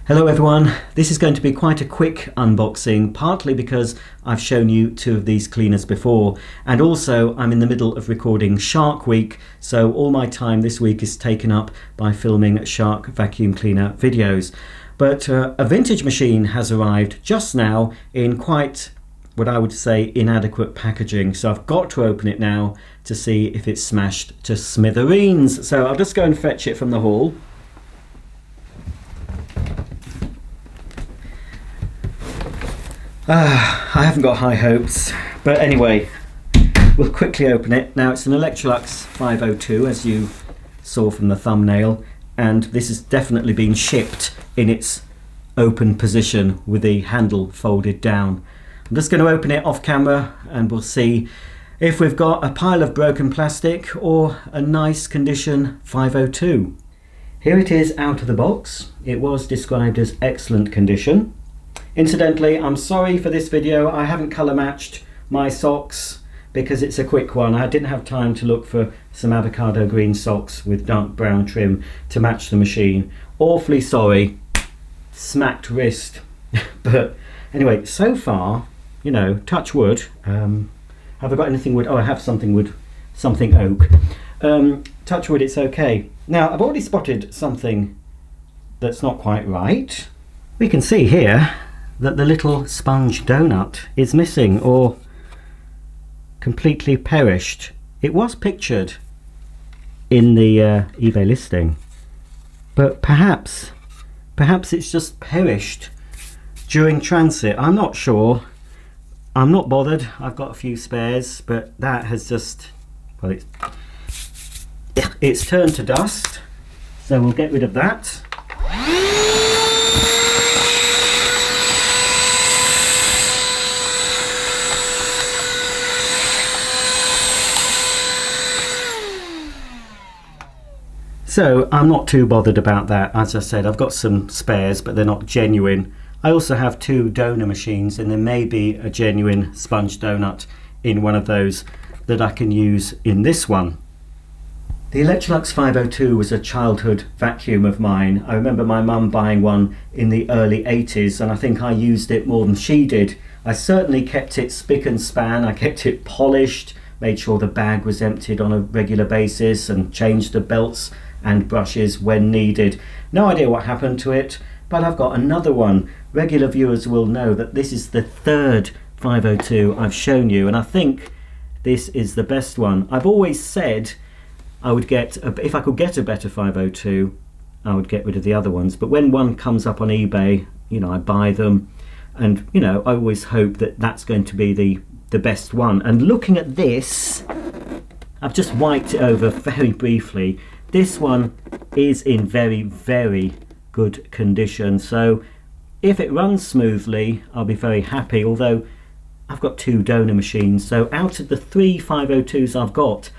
Hello everyone, this is going to be quite a quick unboxing, partly because I've shown you two of these cleaners before, and also I'm in the middle of recording Shark Week, so all my time this week is taken up by filming Shark vacuum cleaner videos. But a vintage machine has arrived just now in quite what I would say inadequate packaging, so I've got to open it now to see if it's smashed to smithereens. So I'll just go and fetch it from the hall. I haven't got high hopes, but anyway, we'll quickly open it. Now it's an Electrolux 502, as you saw from the thumbnail, and this has definitely been shipped in its open position with the handle folded down. I'm just going to open it off camera and we'll see if we've got a pile of broken plastic or a nice condition 502. Here it is out of the box. It was described as excellent condition. Incidentally, I'm sorry for this video, I haven't colour matched my socks because it's a quick one. I didn't have time to look for some avocado green socks with dark brown trim to match the machine. Awfully sorry, smacked wrist. But anyway, so far, you know, touch wood. Have I got anything wood? Oh, I have something wood, something oak. Touch wood, it's okay. Now, I've already spotted something that's not quite right. We can see here that the little sponge donut is missing or completely perished. It was pictured in the eBay listing, but perhaps it's just perished during transit. I'm not sure. I'm not bothered. I've got a few spares, but that has just, well, it's turned to dust, so we'll get rid of that. So I'm not too bothered about that. As I said, I've got some spares, but they're not genuine. I also have two donor machines, and there may be a genuine sponge donut in one of those that I can use in this one. The Electrolux 502 was a childhood vacuum of mine. I remember my mum buying one in the early 80s, and I think I used it more than she did. I certainly kept it spick and span. I kept it polished, made sure the bag was emptied on a regular basis, and changed the belts and brushes when needed. No idea what happened to it, but I've got another one. Regular viewers will know that this is the third 502 I've shown you, and I think this is the best one. I've always said I would get, if I could get a better 502, I would get rid of the other ones, but when one comes up on eBay, you know, I buy them, and you know, I always hope that that's going to be the best one. And looking at this, I've just wiped it over very briefly. This one is in very, very good condition, so if it runs smoothly, I'll be very happy, although I've got two donor machines, so out of the three 502s I've got,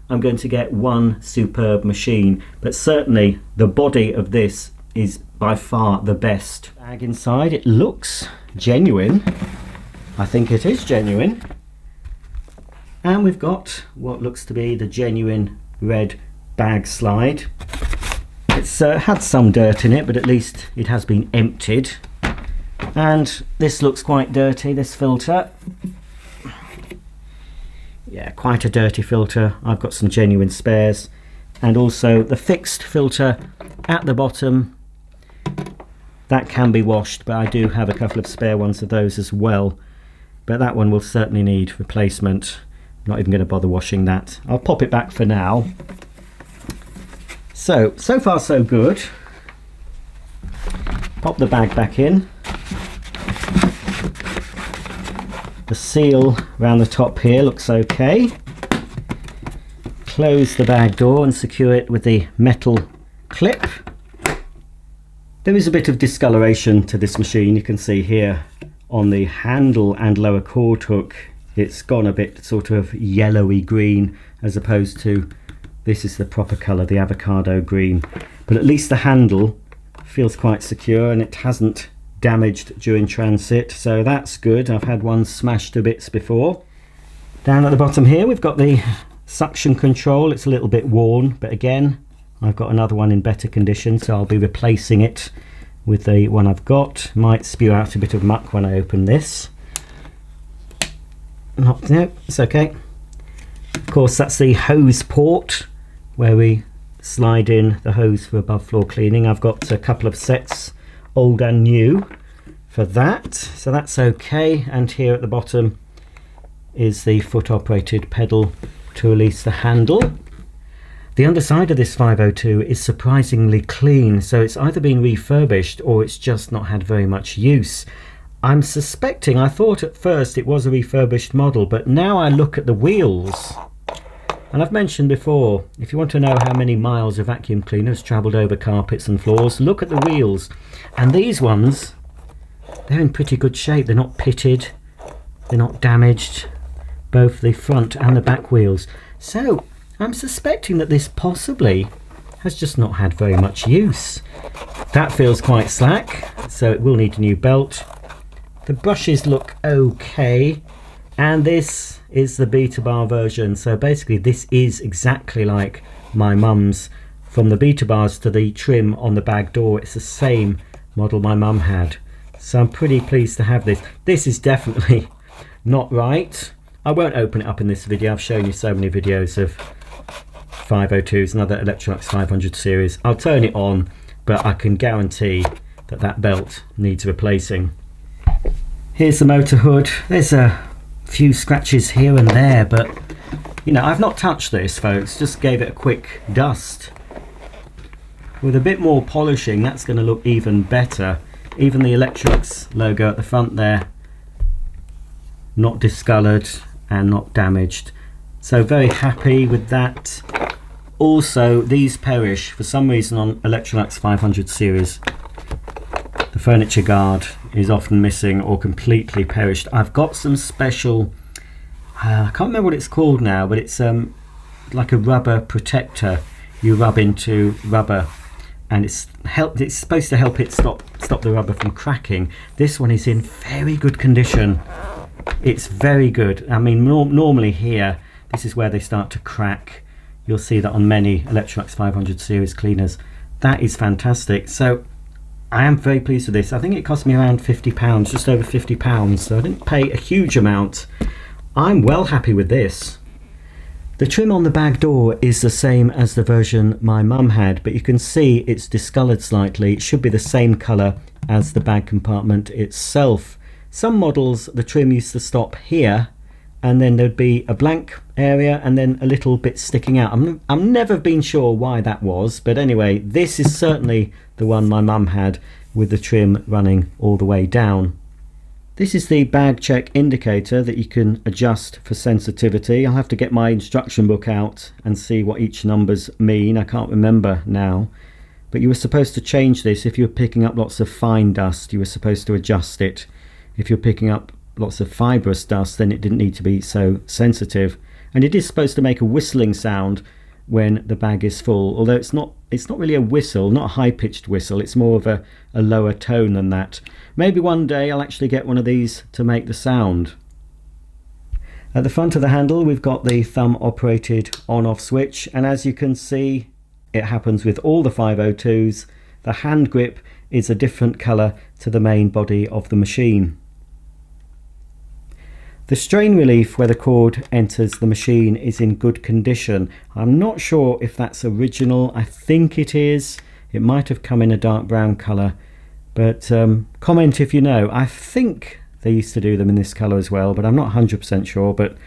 I'm going to get one superb machine, but certainly the body of this is by far the best. Bag inside, it looks genuine. I think it is genuine. And we've got what looks to be the genuine red bag slide. It's had some dirt in it, but at least it has been emptied. And this looks quite dirty, this filter. Yeah, quite a dirty filter. I've got some genuine spares, and also the fixed filter at the bottom, that can be washed, but I do have a couple of spare ones of those as well, but that one will certainly need replacement. I'm not even going to bother washing that. I'll pop it back for now. So far so good. Pop the bag back in. The seal around the top here looks okay. Close the bag door and secure it with the metal clip. There is a bit of discoloration to this machine. You can see here on the handle and lower cord hook, it's gone a bit sort of yellowy green, as opposed to, this is the proper colour, the avocado green. But at least the handle feels quite secure and it hasn't damaged during transit, so that's good. I've had one smashed to bits before. Down at the bottom here we've got the suction control. It's a little bit worn, but again I've got another one in better condition, so I'll be replacing it with the one I've got. Might spew out a bit of muck when I open this. No, it's okay. Of course, that's the hose port where we slide in the hose for above floor cleaning. I've got a couple of sets, old and new, for that, so that's okay. And here at the bottom is the foot operated pedal to release the handle. The underside of this 502 is surprisingly clean, so it's either been refurbished or it's just not had very much use. I'm suspecting, I thought at first it was a refurbished model, but now I look at the wheels, and I've mentioned before, if you want to know how many miles a vacuum cleaner has travelled over carpets and floors, look at the wheels. And these ones, they're in pretty good shape. They're not pitted, they're not damaged, both the front and the back wheels. So I'm suspecting that this possibly has just not had very much use. That feels quite slack, so it will need a new belt. The brushes look okay, and this is the beta bar version. So basically this is exactly like my mum's. From the beta bars to the trim on the bag door, it's the same model my mum had. So I'm pretty pleased to have this. This is definitely not right. I won't open it up in this video. I've shown you so many videos of 502s, another Electrolux 500 series. I'll turn it on, but I can guarantee that that belt needs replacing. Here's the motor hood. There's a few scratches here and there, but you know, I've not touched this, folks, just gave it a quick dust. With a bit more polishing, that's going to look even better. Even the Electrolux logo at the front there, not discoloured and not damaged. So very happy with that. Also, these perish for some reason on Electrolux 500 series. The furniture guard is often missing or completely perished. I've got some special, I can't remember what it's called now, but it's like a rubber protector you rub into rubber, and it's supposed to help it stop the rubber from cracking. This one is in very good condition. It's very good. I mean, normally here, this is where they start to crack. You'll see that on many Electrolux 500 series cleaners. That is fantastic. So I am very pleased with this. I think it cost me around £50, just over £50, so I didn't pay a huge amount. I'm well happy with this. The trim on the bag door is the same as the version my mum had, but you can see it's discoloured slightly. It should be the same colour as the bag compartment itself. Some models, the trim used to stop here, and then there'd be a blank area and then a little bit sticking out. I'm never been sure why that was, but anyway, this is certainly the one my mum had, with the trim running all the way down. This is the bag check indicator that you can adjust for sensitivity. I'll have to get my instruction book out and see what each numbers mean. I can't remember now, but you were supposed to change this if you were picking up lots of fine dust. You were supposed to adjust it. If you're picking up lots of fibrous dust, then it didn't need to be so sensitive. And it is supposed to make a whistling sound when the bag is full, although it's not really a whistle, not a high-pitched whistle. It's more of a lower tone than that. Maybe one day I'll actually get one of these to make the sound. At the front of the handle, we've got the thumb-operated on-off switch, and as you can see, it happens with all the 502s. The hand grip is a different colour to the main body of the machine. The strain relief where the cord enters the machine is in good condition. I'm not sure if that's original. I think it is. It might have come in a dark brown colour, but comment if you know. I think they used to do them in this colour as well, but I'm not 100% sure, but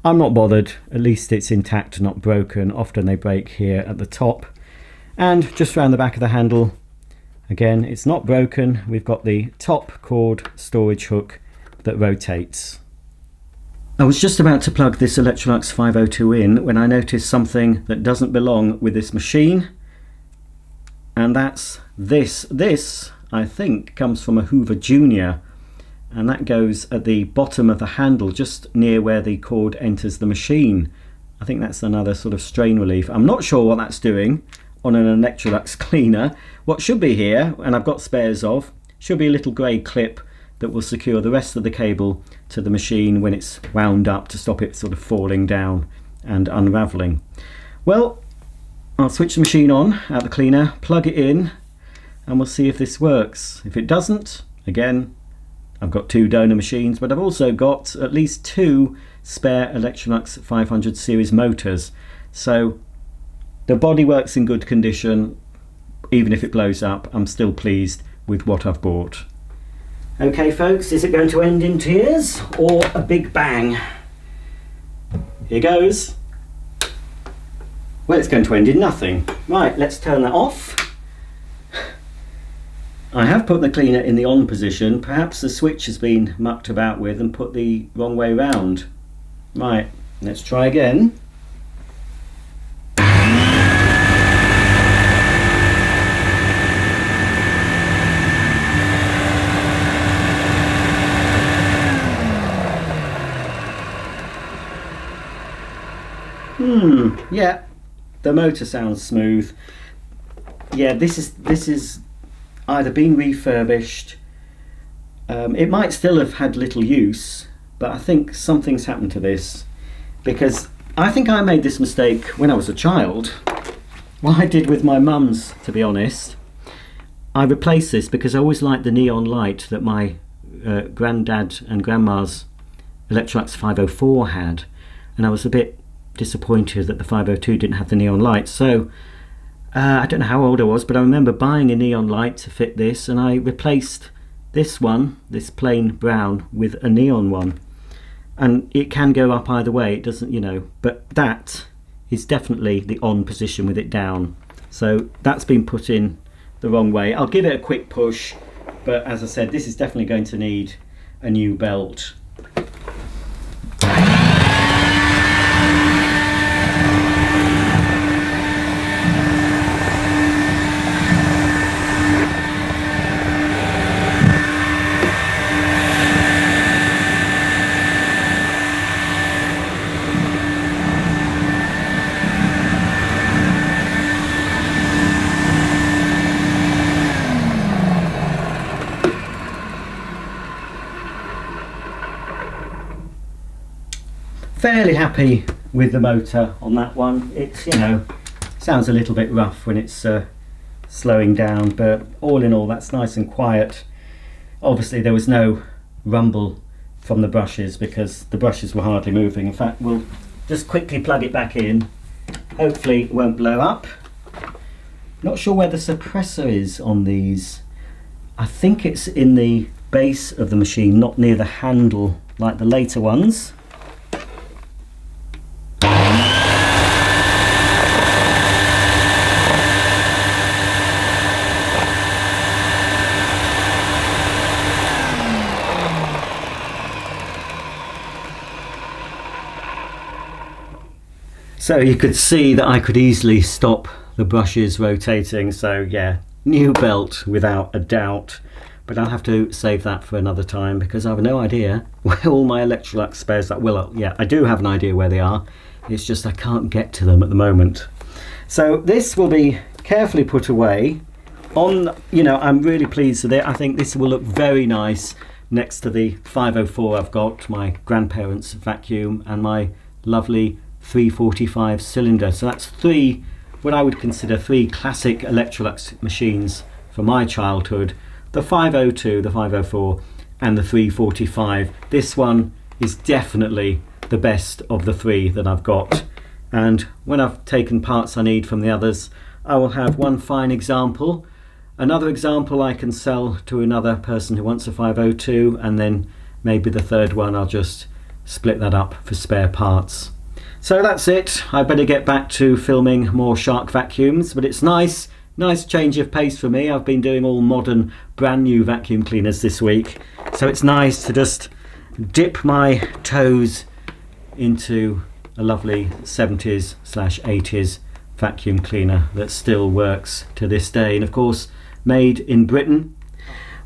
I'm not bothered. At least it's intact, not broken. Often they break here at the top. And just around the back of the handle, again, it's not broken. We've got the top cord storage hook that rotates. I was just about to plug this Electrolux 502 in when I noticed something that doesn't belong with this machine, and that's this. This, I think, comes from a Hoover Junior, and that goes at the bottom of the handle, just near where the cord enters the machine. I think that's another sort of strain relief. I'm not sure what that's doing on an Electrolux cleaner. What should be here, and I've got spares of, should be a little grey clip that will secure the rest of the cable to the machine when it's wound up, to stop it sort of falling down and unravelling. Well, I'll switch the machine on out the cleaner, plug it in. and we'll see if this works. If it doesn't, again, I've got 2 donor machines, but I've also got at least 2 spare Electrolux 500 series motors. So the bodywork's in good condition. Even if it blows up, I'm still pleased with what I've bought. Okay folks, is it going to end in tears or a big bang? Here goes. Well, it's going to end in nothing. Right, let's turn that off. I have put the cleaner in the on position. Perhaps the switch has been mucked about with and put the wrong way round. Right, let's try again. Yeah, the motor sounds smooth. Yeah, this is either been refurbished. It might still have had little use, but I think something's happened to this, because I think I made this mistake when I was a child. What I did with my mum's, to be honest, I replaced this because I always liked the neon light that my granddad and grandma's Electrolux 504 had, and I was a bit disappointed that the 502 didn't have the neon light. So I don't know how old I was, but I remember buying a neon light to fit this, and I replaced this one, this plain brown, with a neon one. And it can go up either way, it doesn't, you know, but that is definitely the on position with it down. So that's been put in the wrong way. I'll give it a quick push, but as I said, this is definitely going to need a new belt. Fairly happy with the motor on that one. It's, you know, sounds a little bit rough when it's slowing down, but all in all that's nice and quiet. Obviously there was no rumble from the brushes because the brushes were hardly moving. In fact, we'll just quickly plug it back in. Hopefully it won't blow up. Not sure where the suppressor is on these. I think it's in the base of the machine, not near the handle like the later ones. So you could see that I could easily stop the brushes rotating. So yeah, new belt without a doubt, but I'll have to save that for another time because I have no idea where all my Electrolux spares are. Well, yeah, I do have an idea where they are. It's just I can't get to them at the moment. So this will be carefully put away. You know, I'm really pleased with it. I think this will look very nice next to the 504 I've got, my grandparents' vacuum, and my lovely 345 cylinder. So that's three, what I would consider three classic Electrolux machines from my childhood: the 502, the 504 and the 345. This one is definitely the best of the three that I've got, and when I've taken parts I need from the others, I will have one fine example, another example I can sell to another person who wants a 502, and then maybe the third one I'll just split that up for spare parts. So that's it. I better get back to filming more shark vacuums, but it's nice change of pace for me. I've been doing all modern brand new vacuum cleaners this week, so it's nice to just dip my toes into a lovely 70s/80s vacuum cleaner that still works to this day, and of course made in Britain.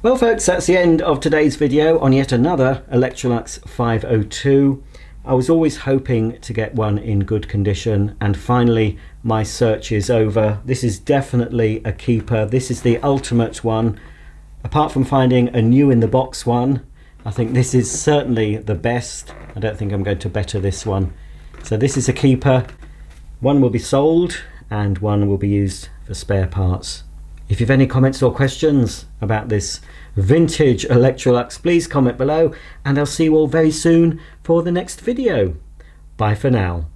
Well folks, that's the end of today's video on yet another Electrolux 502. I was always hoping to get one in good condition, and finally my search is over. This is definitely a keeper. This is the ultimate one. Apart from finding a new in the box one, I think this is certainly the best. I don't think I'm going to better this one. So this is a keeper. One will be sold and one will be used for spare parts. If you've any comments or questions about this vintage Electrolux, please comment below, and I'll see you all very soon for the next video. Bye for now.